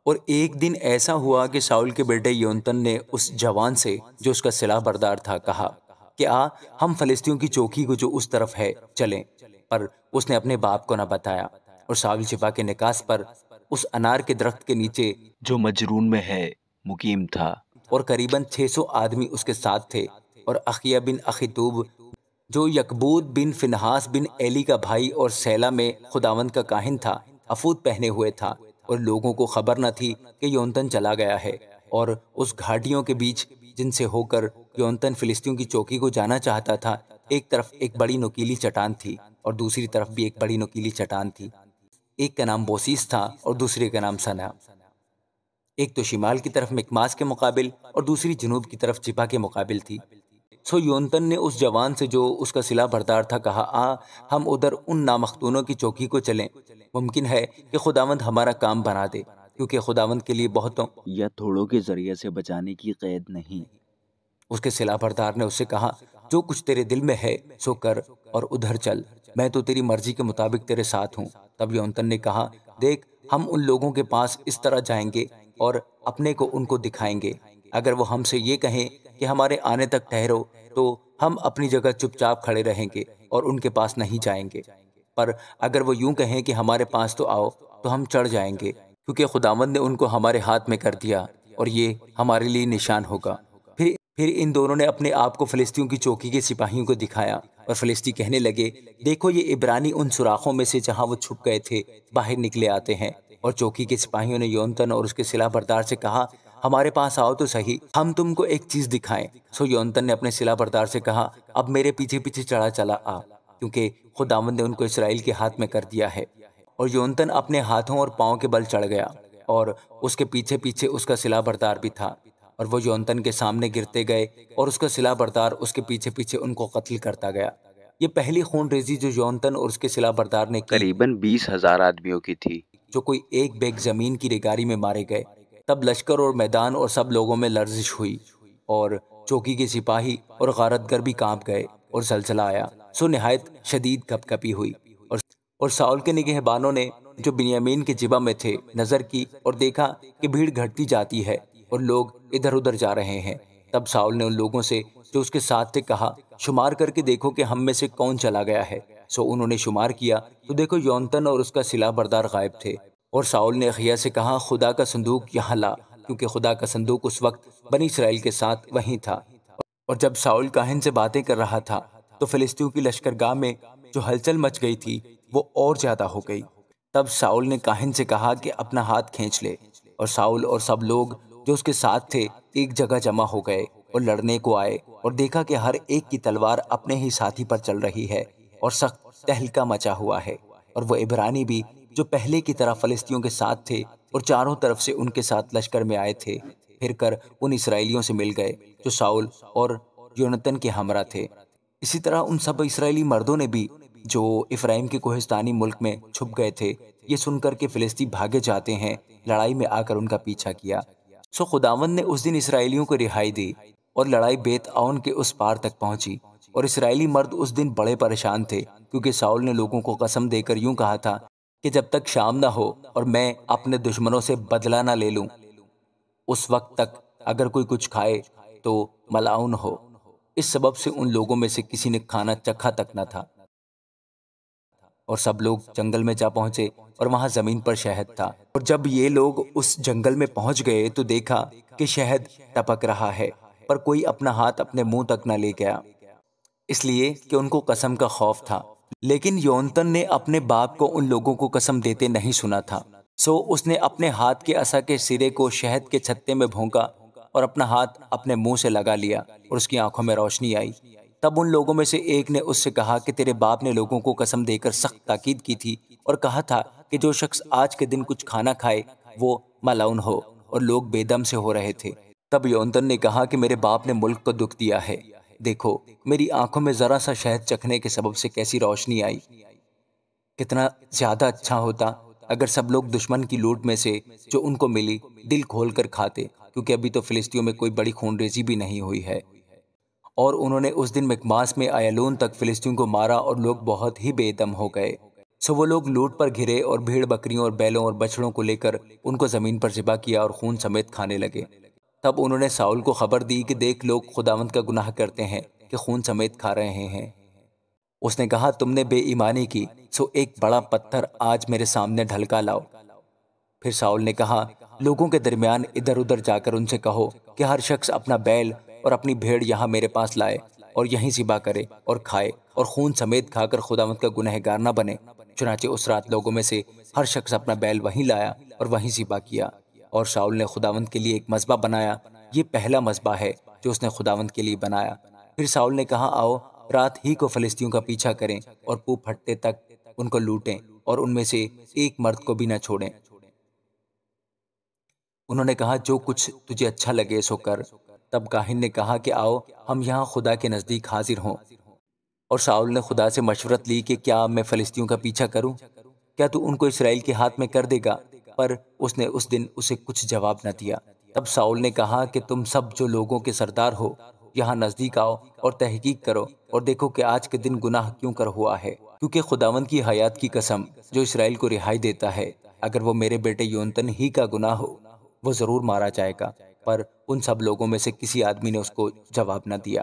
اور ایک دن ایسا ہوا کہ ساؤل کے بیٹے یونتن نے اس جوان سے جو اس کا سلاح بردار تھا کہا کہ ہم فلسطینیوں کی چوکی کو جو اس طرف ہے چلیں، پر اس نے اپنے باپ کو نہ بتایا، اور ساؤل شفا کے نکاس پر اس انار کے درخت کے نیچے جو مجرون میں ہے مقیم تھا۔ اور قریباً 600 آدمی اس کے ساتھ تھے، اور اخیا بن اخیتوب جو یکبود بن فنہاس بن ایلی کا بھائی اور سیلا میں خداوند کا کاہن تھا افود پہنے ہوئے تھا، اور لوگوں کو خبر نہ تھی کہ یونتن چلا گیا ہے، اور اس گھاٹیوں کے بیچ جن سے ہو کر یونتن فلسطینیوں کی چوکی کو جانا چاہتا تھا، ایک طرف ایک بڑی نوکیلی چٹان تھی اور دوسری طرف بھی ایک بڑی نوکیلی چٹان تھی، ایک کا نام بوسیس تھا اور دوسرے کا نام سنا، ایک تو شمال کی طرف مکماس کے مقابل اور دوسری جنوب کی طرف چپا کے مقابل تھی۔ سو یونتن نے اس جوان سے جو اس کا سلا بردار تھا کہا ہم ادھر ان نامختونوں کی چوکی کو چلیں، ممکن ہے کہ خداوند ہمارا کام بنا دے، کیونکہ خداوند کے لیے بہتوں یا تھوڑوں کے ذریعے سے بچانے کی قید نہیں۔ اس کے سلا بردار نے اس سے کہا جو کچھ تیرے دل میں ہے سو کر اور ادھر چل، میں تو تیری مرضی کے مطابق تیرے ساتھ ہوں۔ تب یونتن نے کہا دیکھ ہم ان لوگوں کے پاس اس طرح جائیں گے اور اپنے کو ان کو دکھائیں گے، اگر وہ ہم سے یہ کہیں کہ ہمارے آنے تک ٹھہرو تو ہم اپنی جگہ چپ چاپ کھڑے رہیں گے اور ان کے پاس نہیں جائیں گے، پر اگر وہ یوں کہیں کہ ہمارے پاس تو آؤ تو ہم چڑھ جائیں گے، کیونکہ خداوند نے ان کو ہمارے ہاتھ میں کر دیا اور یہ ہمارے لیے نشان ہوگا۔ پھر ان دونوں نے اپنے آپ کو فلسطینیوں کی چوکی کے سپاہیوں کو دکھایا، اور فلسطی کہنے لگے دیکھو یہ عبرانی ان سوراخوں میں سے جہاں وہ چھپ گئے تھے باہر نکلے آتے ہیں۔ اور چوکی کے سپاہیوں نے یونتن اور اس کے سلاح بردار سے کہا ہمارے پاس آؤ تو صحیح، ہم تم کو ایک چیز دکھائیں۔ سو یونتن نے اپنے سلاح بردار سے کہا اب میرے پیچھے پیچھے چلا آ، کیونکہ خداوند نے ان کو اسرائیل کے ہاتھ میں کر دیا ہے۔ اور یونتن اپنے ہاتھوں اور پاؤں کے بل چڑھ گیا، اور اس کے پیچھے پیچھے اس کا سلاح بردار بھی تھا، اور وہ یونتن کے سامنے گرتے گئے اور اس کا سلاح بردار اس کے پیچھے پیچھے ان کو قتل کرتا گیا۔ یہ پہلی خون ریزی جو یونتن اور اس کے سلاح بردار نے کی قریباً 20,000 آدمیوں کی تھی۔ جو کوئی ایک بیگ زمین کی ریگاری میں مارے گئے۔ تب لشکر اور میدان اور سب لوگوں میں لرزش ہوئی، اور چوکی کے سپاہی اور غارت گر بھی کانپ گئے، اور زلزلہ آیا، سو نہایت شدید کپ کپی ہوئی۔ اور ساؤل کے نگہبانوں نے جو بنیامین کے جبہ میں تھے نظر کی اور دیکھا کہ بھیڑ گھٹتی جاتی ہے اور لوگ ادھر ادھر جا رہے ہیں۔ تب ساؤل نے ان لوگوں سے جو اس کے ساتھ تھے کہا شمار کر کے دیکھو کہ ہم میں سے کون چلا گیا ہے۔ سو انہوں نے شمار کیا تو دیکھو یونتن اور اس کا سلاح بردار غائب تھے۔ اور ساؤل نے اخیا سے کہا خدا کا صندوق یہاں لا، کیونکہ خدا کا صندوق اس وقت بنی اسرائیل کے ساتھ وہیں تھا۔ اور جب ساؤل کاہن سے باتیں کر رہا تھا تو فلسطینیوں کی لشکرگاہ میں جو ہلچل مچ گئی تھی وہ اور زیادہ ہو گئی۔ تب ساؤل نے کاہن سے کہا کہ اپنا ہاتھ کھینچ لے، اور ساؤل اور سب لوگ جو اس کے ساتھ تھے ایک جگہ جمع ہو گئے اور لڑنے کو آئے، اور دیکھا کہ ہر ایک کی تلوار اپنے ہی ساتھی پر چل رہی ہے اور سخت تہلکہ مچا ہوا ہے۔ اور وہ عبرانی بھی جو پہلے کی طرح فلسطینیوں کے ساتھ تھے اور چاروں طرف سے ان کے ساتھ لشکر میں آئے تھے، پھر کر ان اسرائیلیوں سے مل گئے جو ساؤل اور یونتن کے ہمراہ تھے۔ اسی طرح ان سب اسرائیلی مردوں نے بھی جو افرایم کے کوہستانی ملک میں چھپ گئے تھے یہ سن کر کے فلسطی بھاگے جاتے ہیں لڑائی میں آ کر ان کا پیچھا کیا۔ سو خداوند نے اس دن اسرائیلیوں کو رہائی دی اور لڑائی بیت آون کے اس پار تک پہنچی، اور اسرائیلی مرد اس دن بڑے پریشان تھے، کیونکہ ساؤل نے لوگوں کو قسم دے کر یوں کہا تھا کہ جب تک شام نہ ہو اور میں اپنے دشمنوں سے بدلہ نہ لے لوں اس وقت تک اگر کوئی کچھ کھائے تو ملعون ہو۔ اس سبب سے ان لوگوں میں سے کسی نے کھانا چکھا تک نہ تھا۔ اور سب لوگ جنگل میں جا پہنچے اور وہاں زمین پر شہد تھا، اور جب یہ لوگ اس جنگل میں پہنچ گئے تو دیکھا کہ شہد ٹپک رہا ہے، پر کوئی اپنا ہاتھ اپنے منہ تک نہ لے گیا، اس لیے کہ ان کو قسم کا خوف تھا۔ لیکن یونتن نے اپنے باپ کو ان لوگوں کو قسم دیتے نہیں سنا تھا، سو اس نے اپنے ہاتھ کے عصا کے سرے کو شہد کے چھتے میں بھونکا اور اپنا ہاتھ اپنے منہ سے لگا لیا، اور اس کی آنکھوں میں روشنی آئی۔ تب ان لوگوں میں سے ایک نے اس سے کہا کہ تیرے باپ نے لوگوں کو قسم دے کر سخت تاکید کی تھی اور کہا تھا کہ جو شخص آج کے دن کچھ کھانا کھائے وہ ملعون ہو، اور لوگ بے دم سے ہو رہے تھے۔ تب یونتن نے کہا کہ میرے باپ نے ملک کو دکھ دیا ہے، دیکھو میری آنکھوں میں ذرا سا شہد چکھنے کے سبب سے کیسی روشنی آئی۔ کتنا زیادہ اچھا ہوتا اگر سب لوگ دشمن کی لوٹ میں سے جو ان کو ملی دل کھول کر کھاتے، کیونکہ ابھی تو فلسطینیوں میں کوئی بڑی خون ریزی بھی نہیں ہوئی ہے۔ اور انہوں نے اس دن مکماس میں ایلون تک فلسطینیوں کو مارا اور لوگ بہت ہی بے دم ہو گئے۔ سو وہ لوگ لوٹ پر گھرے اور بھیڑ بکریوں اور بیلوں اور بچڑوں کو لے کر ان کو زمین پر ذبح کیا اور خون سمیت کھانے لگے۔ تب انہوں نے ساؤل کو خبر دی کہ دیکھ، لوگ خداوند کا گناہ کرتے ہیں کہ خون سمیت کھا رہے ہیں۔ اس نے کہا، تم نے بے ایمانی کی، سو ایک بڑا پتھر آج میرے سامنے ڈھلکا لاؤ۔ پھر ساؤل نے کہا، لوگوں کے درمیان ادھر ادھر جا کر ان سے کہو کہ ہر شخص اپنا بیل اور اپنی بھیڑ یہاں میرے پاس لائے اور یہیں ذبح کرے اور کھائے اور خون سمیت کھا کر خداوند کا گنہگار نہ بنے۔ چنانچہ اس رات لوگوں میں سے ہر شخص اپنا بیل وہیں لایا اور وہیں ذبح کیا، اور ساؤل نے خداوند کے لیے ایک مذبح بنایا۔ یہ پہلا مذبح ہے جو اس نے خداوند کے لیے بنایا۔ پھر ساؤل نے کہا، آؤ رات ہی کو فلسطینیوں کا پیچھا کریں اور پو پھٹتے تک ان کو لوٹیں اور ان میں سے ایک مرد کو بھی نہ چھوڑیں۔ انہوں نے کہا، جو کچھ تجھے اچھا لگے سو کر۔ تب کاہن نے کہا کہ آؤ ہم یہاں خدا کے نزدیک حاضر ہوں۔ اور ساؤل نے خدا سے مشورت لی کہ کیا میں فلسطینیوں کا پیچھا کروں؟ کیا تو ان کو اسرائیل کے ہاتھ میں کر دے گا؟ پر اس نے اس دن اسے کچھ جواب نہ دیا۔ تب ساؤل نے کہا کہ تم سب جو لوگوں کے سردار ہو، یہاں نزدیک آؤ اور تحقیق کرو اور دیکھو کہ آج کے دن گناہ کیوں کر ہوا ہے، کیونکہ خداوند کی حیات کی قسم جو اسرائیل کو رہائی دیتا ہے، اگر وہ میرے بیٹے یونتن ہی کا گناہ ہو، وہ ضرور مارا جائے گا۔ پر ان سب لوگوں میں سے کسی آدمی نے اس کو جواب نہ دیا۔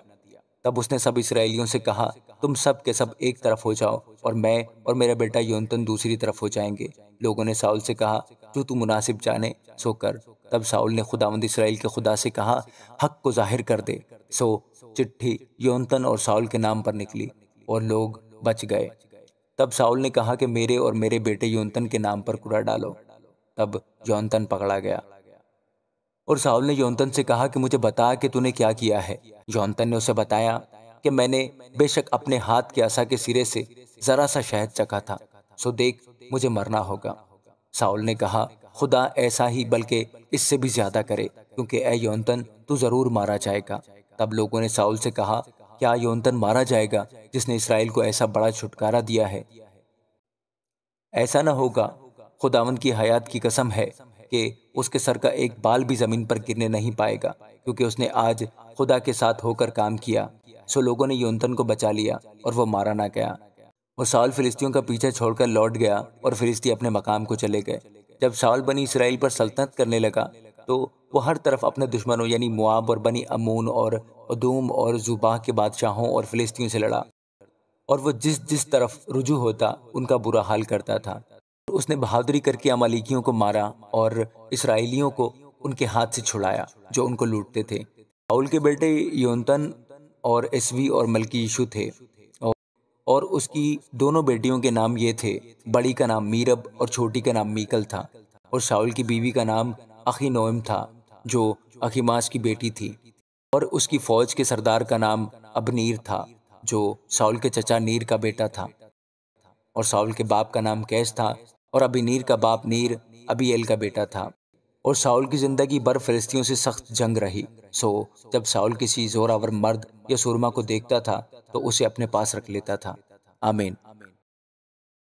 تب اس نے سب اسرائیلیوں سے کہا، تم سب کے سب ایک طرف ہو جاؤ اور میں اور میرا بیٹا یونتن دوسری طرف ہو جائیں گے۔ لوگوں نے ساؤل سے کہا، جو تو مناسب جانے سو کر۔ تب ساؤل نے خداوند اسرائیل کے خدا سے کہا، حق کو ظاہر کر دے۔ سو چٹھی یونتن اور ساؤل کے نام پر نکلی اور لوگ بچ گئے۔ تب ساؤل نے کہا کہ میرے اور میرے بیٹے یونتن کے نام پر کوڑا ڈالو۔ تب یونتن پکڑا گیا۔ اور ساؤل نے یونتن سے کہا کہ مجھے بتا کہ تو نے کیا کیا ہے۔ یونتن نے اسے بتایا کہ میں نے بے شک اپنے ہاتھ کے عصا کے سرے سے ذرا سا شہد چکھا تھا، سو دیکھ مجھے مرنا ہوگا۔ ساؤل نے کہا، خدا ایسا ہی بلکہ اس سے بھی زیادہ کرے، کیونکہ اے یونتن تو ضرور مارا جائے گا۔ تب لوگوں نے ساؤل سے کہا، کیا یونتن مارا جائے گا جس نے اسرائیل کو ایسا بڑا چھٹکارا دیا ہے؟ ایسا نہ ہوگا، خداوند کی حیات کی قسم ہے کہ اس کے سر کا ایک بال بھی زمین پر گرنے نہیں پائے گا، کیونکہ اس نے آج خدا کے ساتھ ہو کر کام کیا۔ سو لوگوں نے یونتن کو بچا لیا اور وہ مارا نہ گیا۔ اور ساؤل فلسطینیوں کا پیچھا چھوڑ کر لوٹ گیا اور فلسطی اپنے مقام کو چلے گئے۔ جب ساؤل بنی اسرائیل پر سلطنت کرنے لگا تو وہ ہر طرف اپنے دشمنوں یعنی مواب اور بنی امون اور ادوم اور زوباہ کے بادشاہوں اور فلسطینیوں سے لڑا، اور وہ جس جس طرف رجوع ہوتا ان کا برا حال کرتا تھا۔ اس نے بہادری کر کے امالیکیوں کو مارا اور اسرائیلیوں کو ان کے ہاتھ سے چھڑایا جو ان کو لوٹتے تھے۔ ساؤل کے بیٹے یونتن اور اسوی اور ملکی یشو تھے، اور اس کی دونوں بیٹیوں کے نام یہ تھے، بڑی کا نام میرب اور چھوٹی کا نام میکل تھا۔ اور ساؤل کی بیوی کا نام اخی نوئم تھا جو اخیماس کی بیٹی تھی، اور اس کی فوج کے سردار کا نام ابنیر تھا جو ساؤل کے چچا نیر کا بیٹا تھا۔ اور ساؤل کے باپ کا نام کیس تھا، اور ابنیر کا باپ نیر ابی ایل کا بیٹا تھا۔ اور ساؤل کی زندگی بھر فلسطینیوں سے سخت جنگ رہی۔ سو جب ساؤل کسی زوراور مرد یا سورما کو دیکھتا تھا تو اسے اپنے پاس رکھ لیتا تھا۔ آمین۔